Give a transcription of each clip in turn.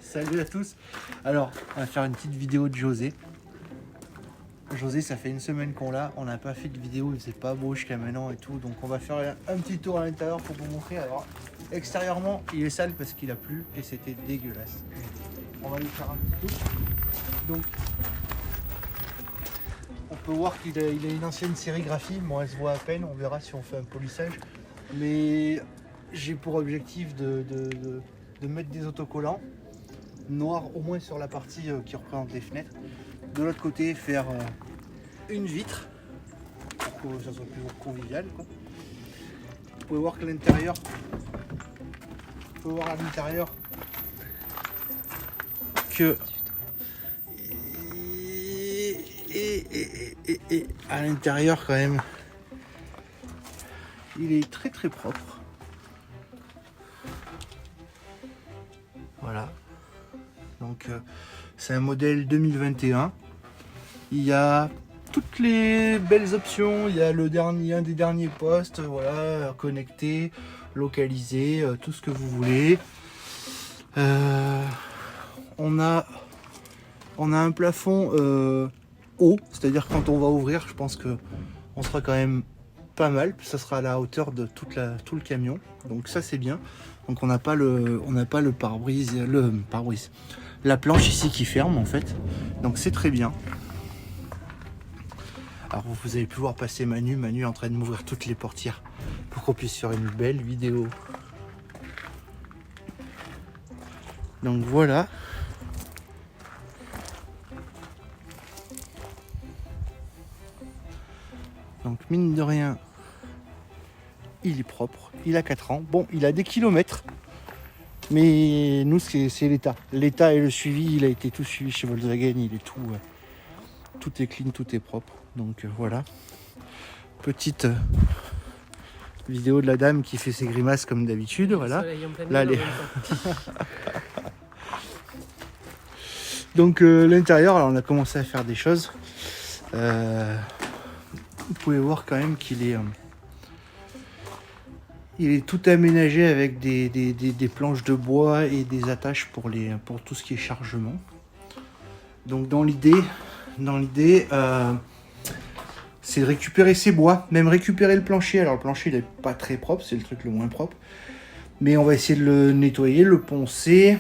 Salut à tous. Alors, on va faire une petite vidéo de José. José, ça fait une semaine qu'on l'a. On n'a pas fait de vidéo, il faisait pas beau jusqu'à maintenant et tout. Donc, on va faire un petit tour à l'intérieur pour vous montrer. Alors, extérieurement, il est sale parce qu'il a plu et c'était dégueulasse. On va lui faire un petit tour. Donc, on peut voir qu'il a une ancienne sérigraphie. Bon, elle se voit à peine. On verra si on fait un polissage. Mais j'ai pour objectif de mettre des autocollants noirs au moins sur la partie qui représente les fenêtres. De l'autre côté, faire une vitre pour que ça soit plus convivial, quoi. Vous pouvez voir que l'intérieur, que et à l'intérieur quand même, il est très très propre. Voilà. Donc c'est un modèle 2021. Il y a toutes les belles options. Il y a un des derniers postes, voilà, connecté, localisé, tout ce que vous voulez. On a un plafond haut, c'est-à-dire quand on va ouvrir, je pense que on sera quand même pas mal. Ça sera à la hauteur de tout le camion. Donc ça c'est bien. Donc on n'a pas le pare-brise, la planche ici qui ferme en fait. Donc c'est très bien. Alors vous avez pu voir passer Manu est en train de m'ouvrir toutes les portières pour qu'on puisse faire une belle vidéo. Donc voilà. Donc mine de rien, il est propre, il a 4 ans. Bon, il a des kilomètres, mais nous c'est l'état. L'état et le suivi, il a été tout suivi chez Volkswagen, il est tout est clean, tout est propre. Donc voilà. Petite vidéo de la dame qui fait ses grimaces comme d'habitude, voilà. Là, donc l'intérieur, alors on a commencé à faire des choses. Vous pouvez voir quand même qu'il est tout aménagé avec des planches de bois et des attaches pour tout ce qui est chargement. Donc dans l'idée, c'est de récupérer ces bois, même récupérer le plancher. Alors le plancher il n'est pas très propre, c'est le truc le moins propre. Mais on va essayer de le nettoyer, le poncer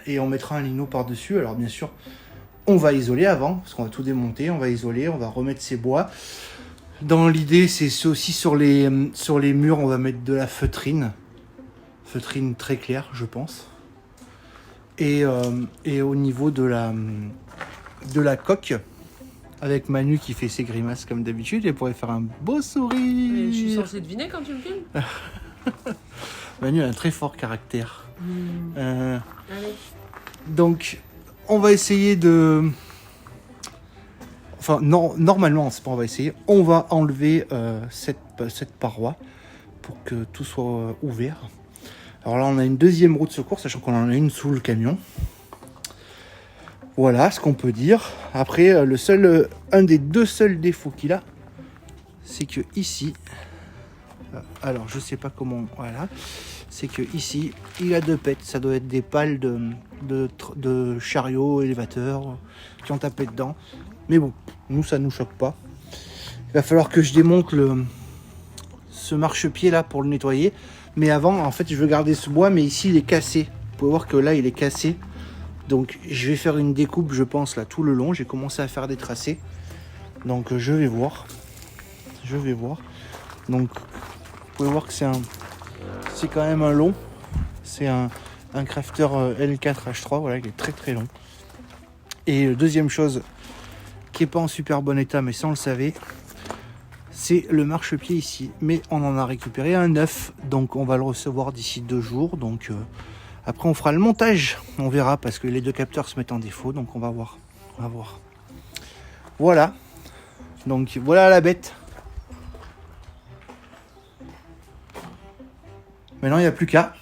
et on mettra un lino par-dessus. Alors bien sûr, on va isoler avant, parce qu'on va tout démonter, on va isoler, on va remettre ces bois. Dans l'idée, c'est aussi sur les murs, on va mettre de la feutrine très claire, je pense. Et au niveau de la coque, avec Manu qui fait ses grimaces comme d'habitude, elle pourrait faire un beau sourire. Je suis censée deviner quand tu me filmes. Manu a un très fort caractère. Allez. Donc, on va essayer de... Enfin, non, normalement, c'est pas on va essayer. On va enlever cette paroi pour que tout soit ouvert. Alors là, on a une deuxième roue de secours, sachant qu'on en a une sous le camion. Voilà ce qu'on peut dire. Après, un des deux seuls défauts qu'il a, c'est que ici, alors je sais pas comment, voilà, c'est que ici, il a 2 pètes. Ça doit être des pales de chariot élévateur qui ont tapé dedans. Mais bon, nous ça nous choque pas. Il va falloir que je démonte ce marchepied là pour le nettoyer. Mais avant, en fait, je veux garder ce bois, mais ici il est cassé. Vous pouvez voir que là il est cassé. Donc je vais faire une découpe, je pense, là tout le long. J'ai commencé à faire des tracés. Donc je vais voir. Donc vous pouvez voir que c'est quand même un long. C'est un Crafter L4H3, voilà, il est très très long. Et deuxième chose qui est pas en super bon état, mais ça on le savait, c'est le marchepied ici. Mais on en a récupéré un neuf, donc on va le recevoir d'ici 2 jours. Donc après on fera le montage, on verra, parce que les 2 capteurs se mettent en défaut, donc on va voir. Voilà. Donc voilà la bête. Maintenant il n'y a plus qu'à.